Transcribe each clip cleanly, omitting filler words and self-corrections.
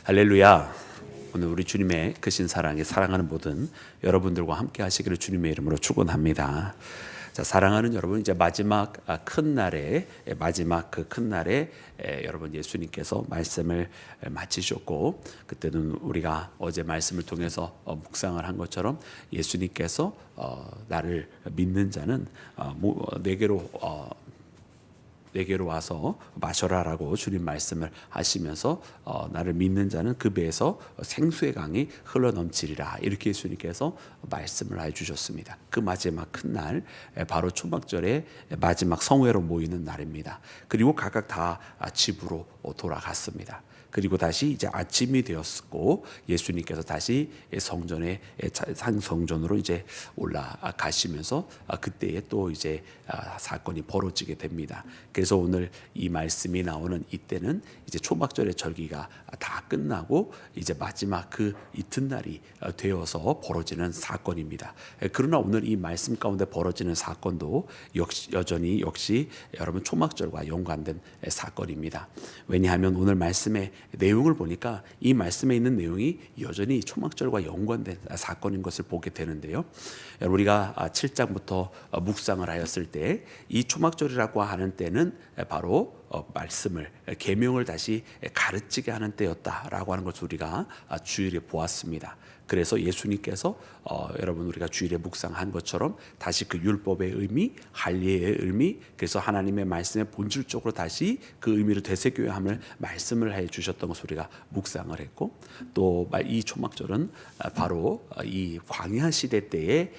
할렐루야. 오늘 우리 주님의 크신 사랑에 사랑하는 모든 여러분들과 함께 하시기를 주님의 이름으로 축원합니다. 자, 사랑하는 여러분, 이제 마지막 큰 날에 여러분 예수님께서 말씀을 마치셨고, 그때는 우리가 어제 말씀을 통해서 묵상을 한 것처럼 예수님께서 나를 믿는 자는 내게로 와서 마셔라라고 주님 말씀을 하시면서 나를 믿는 자는 그 배에서 생수의 강이 흘러넘치리라, 이렇게 예수님께서 말씀을 해주셨습니다. 그 마지막 큰 날, 바로 초막절의 마지막 성회로 모이는 날입니다. 그리고 각각 다 집으로 돌아갔습니다. 그리고 다시 이제 아침이 되었고 예수님께서 다시 성전으로 이제 올라가시면서 그때에 또 이제 사건이 벌어지게 됩니다. 그래서 오늘 이 말씀이 나오는 이때는 이제 초막절의 절기가 다 끝나고 이제 마지막 그 이튿날이 되어서 벌어지는 사건입니다. 그러나 오늘 이 말씀 가운데 벌어지는 사건도 여전히 여러분 초막절과 연관된 사건입니다. 왜냐하면 오늘 말씀의 내용을 보니까 이 말씀에 있는 내용이 여전히 초막절과 연관된 사건인 것을 보게 되는데요. 우리가 7장부터 묵상을 하였을 때 이 초막절이라고 하는 때는 바로 말씀을 계명을 다시 가르치게 하는 때였다라고 하는 것을 우리가 주일에 보았습니다. 그래서 예수님께서 여러분 우리가 주일에 묵상한 것처럼 다시 그 율법의 의미, 할례의 의미, 그래서 하나님의 말씀에 본질적으로 다시 그 의미를 되새겨야 함을 말씀을 해 주셨던 것을 우리가 묵상을 했고, 또 이 초막절은 바로 이 광야 시대 때에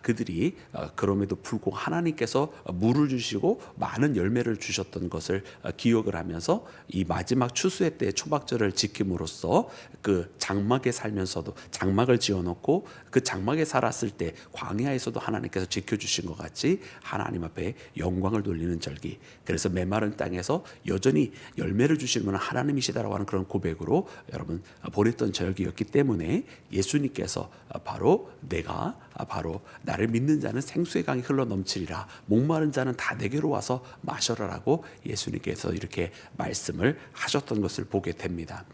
그들이 그럼에도 불구하고 하나님께서 물을 주시고 많은 열매를 주셨던 것을 기억을 하면서 이 마지막 추수의 때 초막절을 지킴으로써 그 장막에 살면서도 장막을 지어놓고 그 장막에 살았을 때 광야에서도 하나님께서 지켜주신 것 같이 하나님 앞에 영광을 돌리는 절기, 그래서 메마른 땅에서 여전히 열매를 주시는 분은 하나님이시다라고 하는 그런 고백으로 여러분 보냈던 절기였기 때문에 예수님께서 바로 나를 믿는 자는 생수의 강이 흘러넘치리라, 목마른 자는 다 내게로 와서 마셔라라고 예수님께서 이렇게 말씀을 하셨던 것을 보게 됩니다.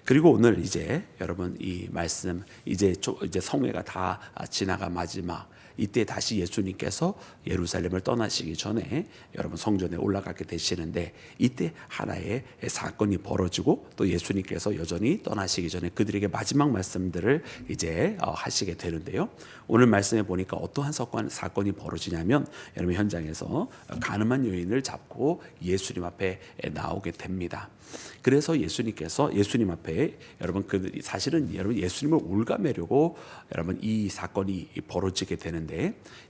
그리고 오늘 이제 여러분 이 말씀 이제 성회가 다 지나가 마지막 이때 다시 예수님께서 예루살렘을 떠나시기 전에 여러분 성전에 올라가게 되시는데, 이때 하나의 사건이 벌어지고 또 예수님께서 여전히 떠나시기 전에 그들에게 마지막 말씀들을 이제 하시게 되는데요. 오늘 말씀에 보니까 어떠한 사건이 벌어지냐면 여러분 현장에서 가늠한 여인을 잡고 예수님 앞에 나오게 됩니다. 그래서 예수님 앞에 여러분 사실은 여러분 예수님을 올가매려고 여러분 이 사건이 벌어지게 되는데,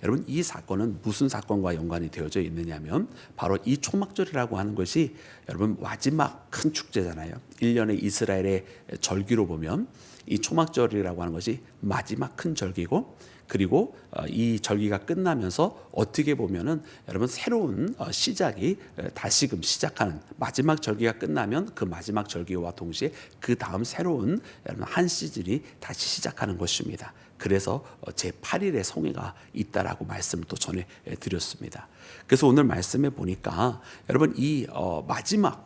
여러분 이 사건은 무슨 사건과 연관이 되어져 있느냐면 바로 이 초막절이라고 하는 것이 여러분 마지막 큰 축제잖아요. 1년의 이스라엘의 절기로 보면 이 초막절이라고 하는 것이 마지막 큰 절기고, 그리고 이 절기가 끝나면서 어떻게 보면은 여러분 새로운 시작이 다시금 시작하는, 마지막 절기가 끝나면 그 마지막 절기와 동시에 그 다음 새로운 여러분 한 시즌이 다시 시작하는 것입니다. 그래서 제8일의 성회가 있다라고 말씀을 또 전해드렸습니다. 그래서 오늘 말씀에 보니까 여러분 이 마지막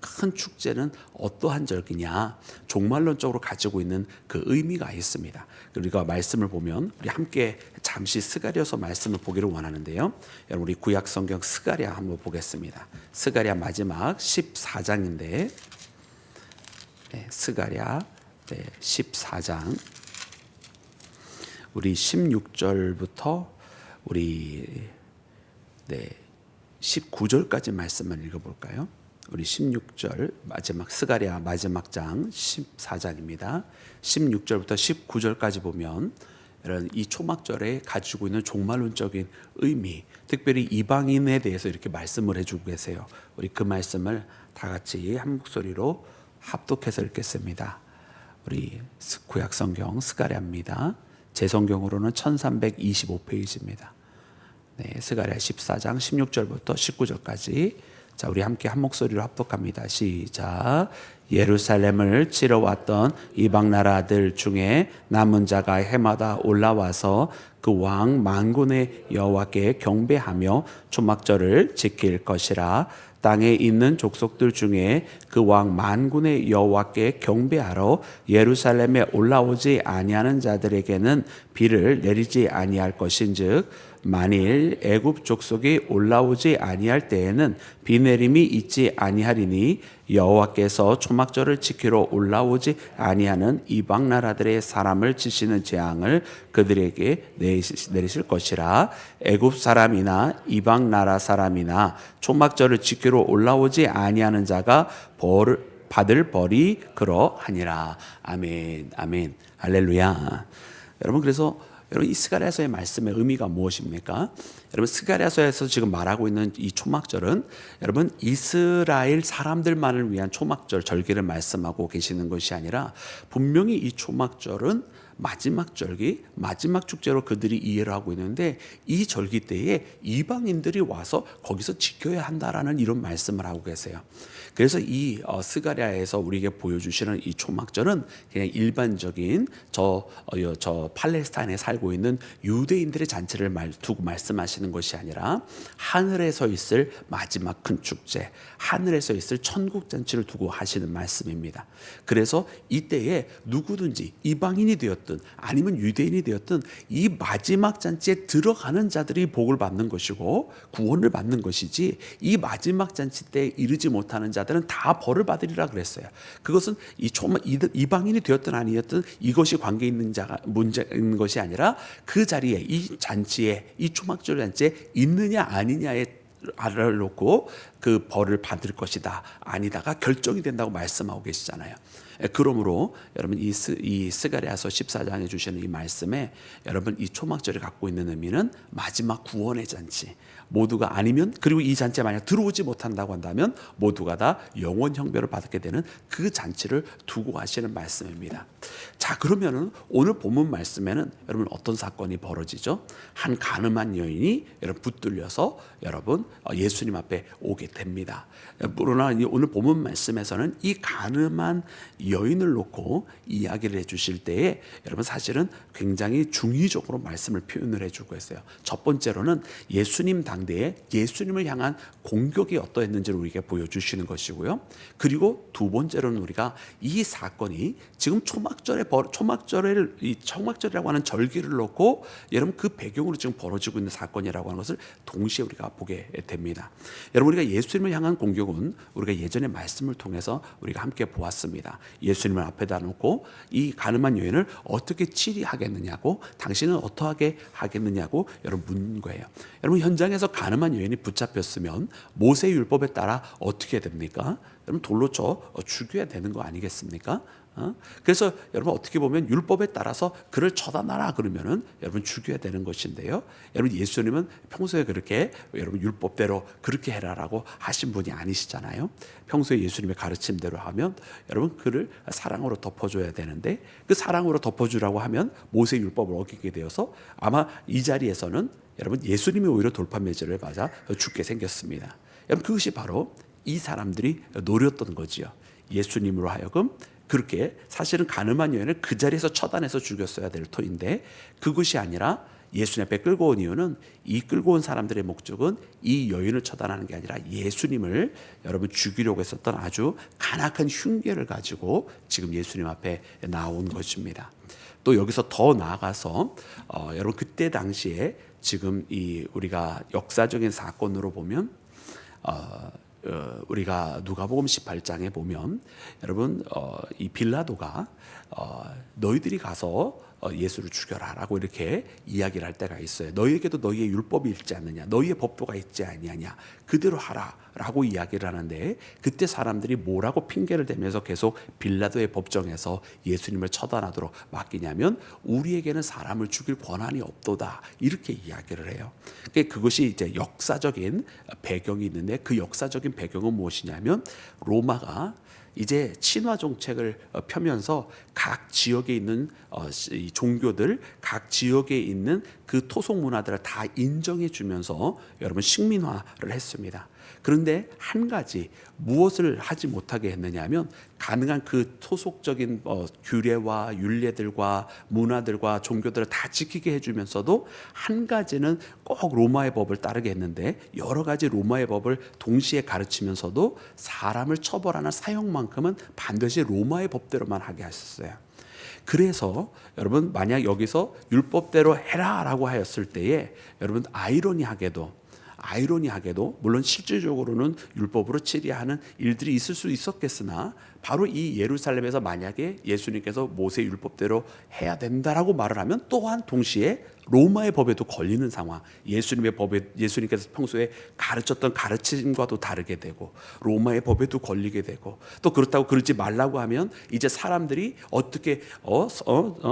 큰 축제는 어떠한 절기냐, 종말론적으로 가지고 있는 그 의미가 있습니다. 우리가 말씀을 보면 우리 함께 잠시 스가랴서 말씀을 보기를 원하는데요. 여러분 우리 구약 성경 스가랴 한번 보겠습니다. 스가랴 마지막 14장인데 스가랴 14장 우리 16절부터 우리 19절까지 말씀을 읽어볼까요? 우리 16절 마지막 스가랴 마지막 장 14장입니다. 16절부터 19절까지 보면 이런 이 초막절에 가지고 있는 종말론적인 의미, 특별히 이방인에 대해서 이렇게 말씀을 해주고 계세요. 우리 그 말씀을 다 같이 한 목소리로 합독해서 읽겠습니다. 우리 구약 성경 스가랴입니다. 제 성경으로는 1325페이지입니다. 스가랴 14장 16절부터 19절까지. 자, 우리 함께 한 목소리로 합독합니다. 시작. 예루살렘을 치러 왔던 이방 나라들 중에 남은 자가 해마다 올라와서 그 왕 만군의 여호와께 경배하며 초막절을 지킬 것이라. 땅에 있는 족속들 중에 그 왕 만군의 여호와께 경배하러 예루살렘에 올라오지 아니하는 자들에게는 비를 내리지 아니할 것인즉 만일 애굽 족속이 올라오지 아니할 때에는 비 내림이 있지 아니하리니 여호와께서 초막절을 지키러 올라오지 아니하는 이방 나라들의 사람을 치시는 재앙을 그들에게 내리실 것이라. 애굽 사람이나 이방 나라 사람이나 초막절을 지키러 올라오지 아니하는 자가 받을 벌이 그러하니라. 아멘, 아멘, 할렐루야. 여러분, 그래서 여러분, 이 스가랴서의 말씀의 의미가 무엇입니까? 여러분, 스가랴서에서 지금 말하고 있는 이 초막절은 여러분 이스라엘 사람들만을 위한 초막절 절기를 말씀하고 계시는 것이 아니라 분명히 이 초막절은 마지막 절기, 마지막 축제로 그들이 이해를 하고 있는데 이 절기 때에 이방인들이 와서 거기서 지켜야 한다라는 이런 말씀을 하고 계세요. 그래서 이 스가랴에서 우리에게 보여주시는 이 초막절은 그냥 일반적인 저 팔레스타인에 살고 있는 유대인들의 잔치를 두고 말씀하시는 것이 아니라 하늘에서 있을 마지막 큰 축제, 하늘에서 있을 천국 잔치를 두고 하시는 말씀입니다. 그래서 이때에 누구든지 이방인이 되었든 아니면 유대인이 되었든 이 마지막 잔치에 들어가는 자들이 복을 받는 것이고 구원을 받는 것이지, 이 마지막 잔치 때 이르지 못하는 자들은 다 벌을 받으리라 그랬어요. 그것은 이방인이 되었든 아니었든 이것이 관계 있는 자가 문제 있는 것이 아니라 그 자리에 이 잔치에, 이 초막절 잔치에 있느냐 아니냐에 알을 놓고 그 벌을 받을 것이다 아니다가 결정이 된다고 말씀하고 계시잖아요. 그러므로 여러분 이 스가랴서 14장에 주시는 이 말씀에 여러분 이 초막절이 갖고 있는 의미는 마지막 구원의 잔치, 모두가 아니면, 그리고 이 잔치에 만약 들어오지 못한다고 한다면 모두가 다 영원 형벌을 받게 되는 그 잔치를 두고 하시는 말씀입니다. 자, 그러면은 오늘 본문 말씀에는 여러분 어떤 사건이 벌어지죠? 한 가늠한 여인이 여러분 붙들려서 여러분 예수님 앞에 오게 됩니다. 그러나 오늘 본문 말씀에서는 이 가늠한 여인을 놓고 이야기를 해주실 때에 여러분 사실은 굉장히 중의적으로 말씀을 표현을 해주고 있어요. 첫 번째로는 예수님 당대에 예수님을 향한 공격이 어떠했는지를 우리에게 보여주시는 것이고요. 그리고 두 번째로는 우리가 이 사건이 지금 초막절이라고 하는 절기를 놓고 여러분 그 배경으로 지금 벌어지고 있는 사건이라고 하는 것을 동시에 우리가 보게 됩니다. 여러분, 우리가 예수님을 향한 공격은 우리가 예전의 말씀을 통해서 우리가 함께 보았습니다. 예수님을 앞에다 놓고 이 가늠한 여인을 어떻게 치리하겠느냐고, 당신은 어떠하게 하겠느냐고 여러분 묻는 거예요. 여러분, 현장에서 가늠한 여인이 붙잡혔으면 모세 율법에 따라 어떻게 됩니까? 여러분 돌로 쳐 죽여야 되는 거 아니겠습니까? 그래서 여러분 어떻게 보면 율법에 따라서 그를 처단하라 그러면은 여러분 죽여야 되는 것인데요. 여러분 예수님은 평소에 그렇게 여러분 율법대로 그렇게 해라라고 하신 분이 아니시잖아요. 평소에 예수님의 가르침대로 하면 여러분 그를 사랑으로 덮어줘야 되는데, 그 사랑으로 덮어주라고 하면 모세 율법을 어기게 되어서 아마 이 자리에서는 여러분 예수님이 오히려 돌판매질을 맞아 죽게 생겼습니다. 여러분 그것이 바로 이 사람들이 노렸던 거지요. 예수님으로 하여금 그렇게 사실은 가늠한 여인을 그 자리에서 처단해서 죽였어야 될 터인데, 그것이 아니라 예수님 앞에 끌고 온 이유는, 이 끌고 온 사람들의 목적은 이 여인을 처단하는 게 아니라 예수님을 여러분 죽이려고 했었던 아주 간악한 흉계를 가지고 지금 예수님 앞에 나온 것입니다. 또 여기서 더 나아가서 여러분 그때 당시에 지금 이 우리가 역사적인 사건으로 보면 우리가 누가복음 18장에 보면 여러분 이 빌라도가 너희들이 가서 예수를 죽여라라고 이렇게 이야기를 할 때가 있어요. 너희에게도 너희의 율법이 있지 않느냐, 너희의 법도가 있지 아니하냐, 그대로 하라라고 이야기를 하는데, 그때 사람들이 뭐라고 핑계를 대면서 계속 빌라도의 법정에서 예수님을 처단하도록 맡기냐면 우리에게는 사람을 죽일 권한이 없도다 이렇게 이야기를 해요. 그것이 이제 역사적인 배경이 있는데, 그 역사적인 배경은 무엇이냐면 로마가 이제 친화 정책을 펴면서 각 지역에 있는 종교들, 각 지역에 있는 그 토속 문화들을 다 인정해 주면서 여러분 식민화를 했습니다. 그런데 한 가지 무엇을 하지 못하게 했느냐 하면 가능한 그 토속적인 규례와 율례들과 문화들과 종교들을 다 지키게 해주면서도 한 가지는 꼭 로마의 법을 따르게 했는데 여러 가지 로마의 법을 동시에 가르치면서도 사람을 처벌하는 사형만큼은 반드시 로마의 법대로만 하게 하셨어요. 그래서 여러분 만약 여기서 율법대로 해라라고 하였을 때에 여러분 아이러니하게도 물론 실질적으로는 율법으로 치리하는 일들이 있을 수 있었겠으나 바로 이 예루살렘에서 만약에 예수님께서 모세 율법대로 해야 된다라고 말을 하면 또한 동시에 로마의 법에도 걸리는 상황, 예수님께서 평소에 가르쳤던 가르침과도 다르게 되고 로마의 법에도 걸리게 되고 또 그렇다고 그러지 말라고 하면 이제 사람들이 어떻게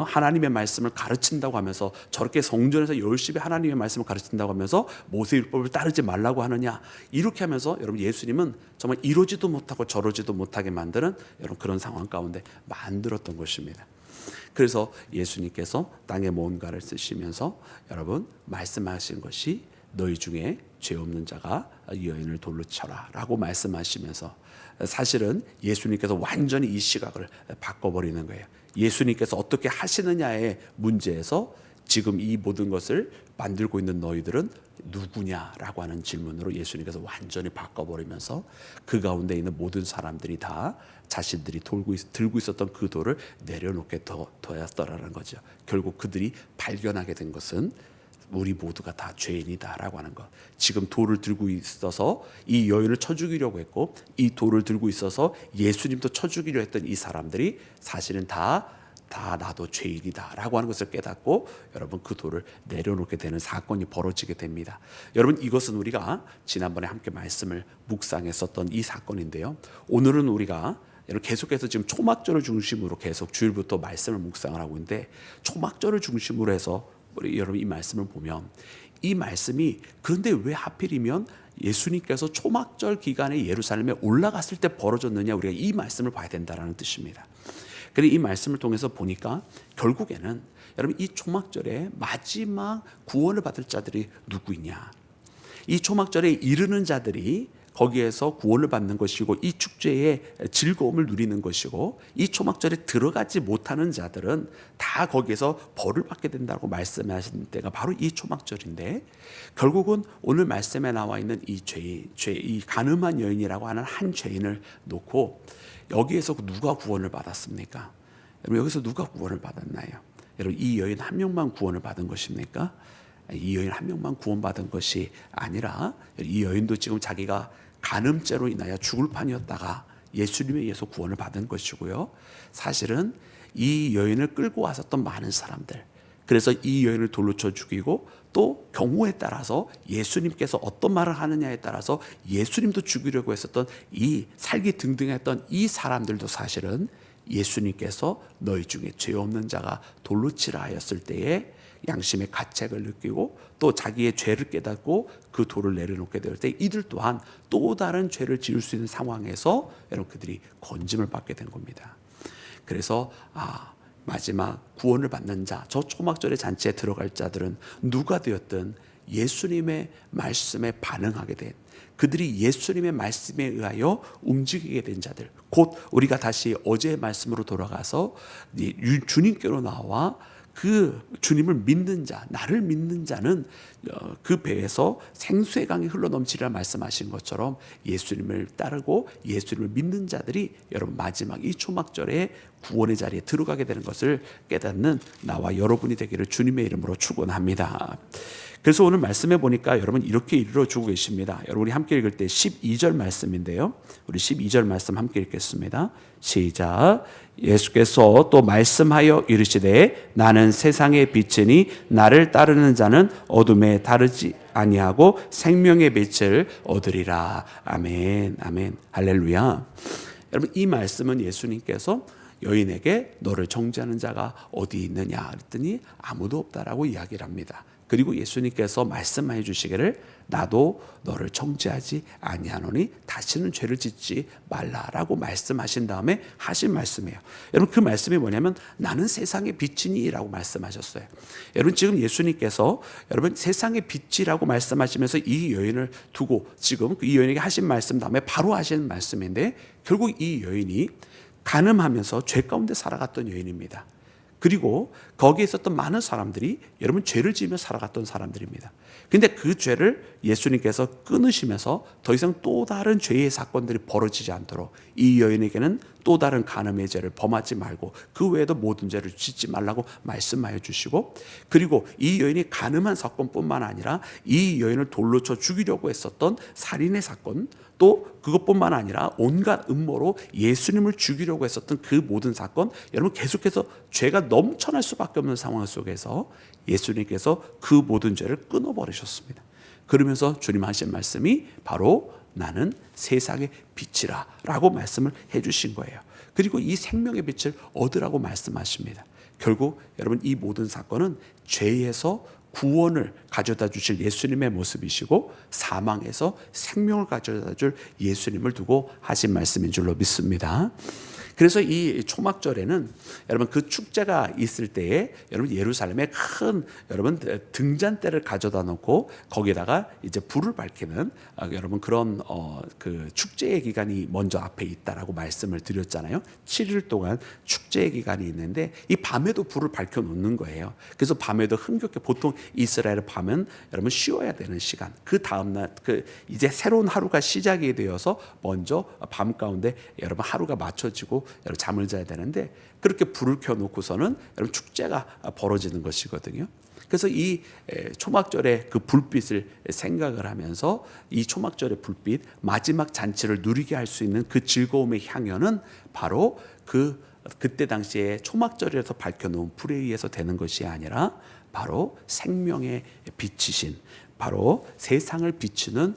하나님의 말씀을 가르친다고 하면서 저렇게 성전에서 열심히 하나님의 말씀을 가르친다고 하면서 모세 율법을 따르지 말라고 하느냐, 이렇게 하면서 여러분 예수님은 정말 이러지도 못하고 저러지도 못하게 만드는 여러분 그런 상황 가운데 만들었던 것입니다. 그래서 예수님께서 땅에 뭔가를 쓰시면서 여러분 말씀하신 것이 너희 중에 죄 없는 자가 이 여인을 돌로 쳐라 라고 말씀하시면서 사실은 예수님께서 완전히 이 시각을 바꿔버리는 거예요. 예수님께서 어떻게 하시느냐의 문제에서 지금 이 모든 것을 만들고 있는 너희들은 누구냐라고 하는 질문으로 예수님께서 완전히 바꿔버리면서 그 가운데 있는 모든 사람들이 다 자신들이 들고 있었던 그 돌을 내려놓게 되었더라는 거죠. 결국 그들이 발견하게 된 것은 우리 모두가 다 죄인이다라고 하는 것. 지금 돌을 들고 있어서 이 여인을 쳐 죽이려고 했고 이 돌을 들고 있어서 예수님도 쳐 죽이려 했던 이 사람들이 사실은 다 나도 죄인이다라고 하는 것을 깨닫고 여러분 그 돌을 내려놓게 되는 사건이 벌어지게 됩니다. 여러분 이것은 우리가 지난번에 함께 말씀을 묵상했었던 이 사건인데요. 오늘은 우리가 계속해서 지금 초막절을 중심으로 계속 주일부터 말씀을 묵상을 하고 있는데 초막절을 중심으로 해서 우리 여러분 이 말씀을 보면 이 말씀이 그런데 왜 하필이면 예수님께서 초막절 기간에 예루살렘에 올라갔을 때 벌어졌느냐, 우리가 이 말씀을 봐야 된다는 뜻입니다. 그런데 이 말씀을 통해서 보니까 결국에는 여러분 이 초막절에 마지막 구원을 받을 자들이 누구이냐, 이 초막절에 이르는 자들이 거기에서 구원을 받는 것이고 이 축제의 즐거움을 누리는 것이고 이 초막절에 들어가지 못하는 자들은 다 거기에서 벌을 받게 된다고 말씀하신 때가 바로 이 초막절인데, 결국은 오늘 말씀에 나와 있는 이 간음한 여인이라고 하는 한 죄인을 놓고 여기에서 누가 구원을 받았습니까? 여러분 여기서 누가 구원을 받았나요? 여러분 이 여인 한 명만 구원을 받은 것입니까? 이 여인 한 명만 구원받은 것이 아니라 이 여인도 지금 자기가 간음죄로 인하여 죽을 판이었다가 예수님에 의해서 구원을 받은 것이고요. 사실은 이 여인을 끌고 왔었던 많은 사람들, 그래서 이 여인을 돌로 쳐 죽이고 또 경우에 따라서 예수님께서 어떤 말을 하느냐에 따라서 예수님도 죽이려고 했었던 이 살기 등등했던 이 사람들도 사실은 예수님께서 너희 중에 죄 없는 자가 돌로 치라 하였을 때에 양심의 가책을 느끼고 또 자기의 죄를 깨닫고 그 돌을 내려놓게 될 때 이들 또한 또 다른 죄를 지을 수 있는 상황에서 여러분 그들이 건짐을 받게 된 겁니다. 그래서 마지막 구원을 받는 자, 저 초막절의 잔치에 들어갈 자들은 누가 되었든 예수님의 말씀에 반응하게 된, 그들이 예수님의 말씀에 의하여 움직이게 된 자들, 곧 우리가 다시 어제의 말씀으로 돌아가서 주님께로 나와 그 주님을 믿는 자, 나를 믿는 자는 그 배에서 생수의 강이 흘러넘치리라 말씀하신 것처럼 예수님을 따르고 예수님을 믿는 자들이 여러분 마지막 이 초막절에 구원의 자리에 들어가게 되는 것을 깨닫는 나와 여러분이 되기를 주님의 이름으로 축원합니다. 그래서 오늘 말씀해 보니까 여러분 이렇게 이루어주고 계십니다. 여러분 우리 함께 읽을 때 12절 말씀인데요. 우리 12절 말씀 함께 읽겠습니다. 시작. 예수께서 또 말씀하여 이르시되 나는 세상의 빛이니 나를 따르는 자는 어둠에 다르지 아니하고 생명의 빛을 얻으리라. 아멘, 아멘, 할렐루야. 여러분 이 말씀은 예수님께서 여인에게 너를 정죄하는 자가 어디 있느냐 그랬더니 아무도 없다라고 이야기를 합니다. 그리고 예수님께서 말씀해 주시기를 나도 너를 정죄하지 아니하노니 다시는 죄를 짓지 말라라고 말씀하신 다음에 하신 말씀이에요. 여러분 그 말씀이 뭐냐면 나는 세상의 빛이니라고 말씀하셨어요. 여러분 지금 예수님께서 여러분 세상의 빛이라고 말씀하시면서 이 여인을 두고 지금 이 여인에게 하신 말씀 다음에 바로 하신 말씀인데 결국 이 여인이 간음하면서 죄 가운데 살아갔던 여인입니다. 그리고 거기에 있었던 많은 사람들이 여러분 죄를 지으며 살아갔던 사람들입니다. 근데 그 죄를 예수님께서 끊으시면서 더 이상 또 다른 죄의 사건들이 벌어지지 않도록 이 여인에게는 또 다른 간음의 죄를 범하지 말고 그 외에도 모든 죄를 짓지 말라고 말씀하여 주시고, 그리고 이 여인이 간음한 사건뿐만 아니라 이 여인을 돌로 쳐 죽이려고 했었던 살인의 사건, 또 그것뿐만 아니라 온갖 음모로 예수님을 죽이려고 했었던 그 모든 사건, 여러분 계속해서 죄가 넘쳐날 수밖에 없는 상황 속에서 예수님께서 그 모든 죄를 끊어버리셨습니다. 그러면서 주님 하신 말씀이 바로 나는 세상의 빛이라 라고 말씀을 해주신 거예요. 그리고 이 생명의 빛을 얻으라고 말씀하십니다. 결국 여러분 이 모든 사건은 죄에서 구원을 가져다 주실 예수님의 모습이시고 사망에서 생명을 가져다 줄 예수님을 두고 하신 말씀인 줄로 믿습니다. 그래서 이 초막절에는 여러분 그 축제가 있을 때에 여러분 예루살렘에 큰 여러분 등잔대를 가져다 놓고 거기에다가 이제 불을 밝히는 여러분 그런 그 축제의 기간이 먼저 앞에 있다라고 말씀을 드렸잖아요. 7일 동안 축제의 기간이 있는데 이 밤에도 불을 밝혀 놓는 거예요. 그래서 밤에도 흥겹게 보통 이스라엘 밤은 여러분 쉬어야 되는 시간. 그 다음 날 그 이제 새로운 하루가 시작이 되어서 먼저 밤 가운데 여러분 하루가 맞춰지고 여러분 잠을 자야 되는데 그렇게 불을 켜놓고서는 여러분 축제가 벌어지는 것이거든요. 그래서 이 초막절의 그 불빛을 생각을 하면서 이 초막절의 불빛 마지막 잔치를 누리게 할 수 있는 그 즐거움의 향연은 바로 그때 당시에 초막절에서 밝혀놓은 불에 의해서 되는 것이 아니라 바로 생명의 빛이신 바로 세상을 비추는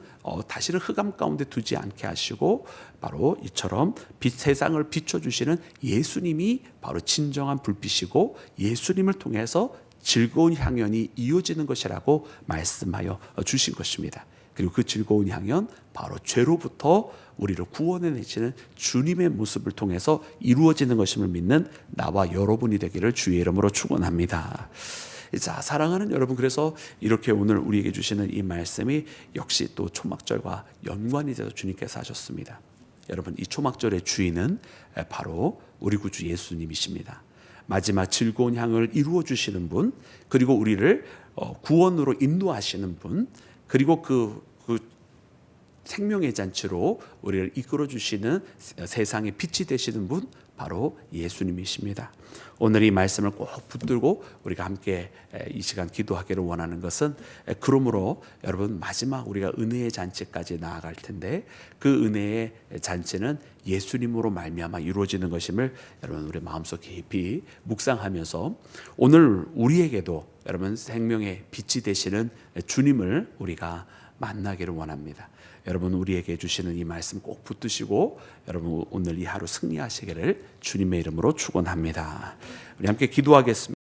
다시는 흑암 가운데 두지 않게 하시고 바로 이처럼 세상을 비춰주시는 예수님이 바로 진정한 불빛이고 예수님을 통해서 즐거운 향연이 이어지는 것이라고 말씀하여 주신 것입니다. 그리고 그 즐거운 향연 바로 죄로부터 우리를 구원해내시는 주님의 모습을 통해서 이루어지는 것임을 믿는 나와 여러분이 되기를 주의 이름으로 축원합니다. 자, 사랑하는 여러분, 그래서 이렇게 오늘 우리에게 주시는 이 말씀이 역시 또 초막절과 연관이 돼서 주님께서 하셨습니다. 여러분, 이 초막절의 주인은 바로 우리 구주 예수님이십니다. 마지막 즐거운 향을 이루어 주시는 분, 그리고 우리를 구원으로 인도하시는 분, 그리고 그 생명의 잔치로 우리를 이끌어 주시는 세상의 빛이 되시는 분, 바로 예수님이십니다. 오늘 이 말씀을 꼭 붙들고 우리가 함께 이 시간 기도하기를 원하는 것은, 그러므로 여러분 마지막 우리가 은혜의 잔치까지 나아갈 텐데 그 은혜의 잔치는 예수님으로 말미암아 이루어지는 것임을 여러분 우리 마음속 깊이 묵상하면서 오늘 우리에게도 여러분 생명의 빛이 되시는 주님을 우리가 만나기를 원합니다. 여러분 우리에게 주시는 이 말씀 꼭 붙드시고 여러분 오늘 이 하루 승리하시기를 주님의 이름으로 축원합니다. 우리 함께 기도하겠습니다.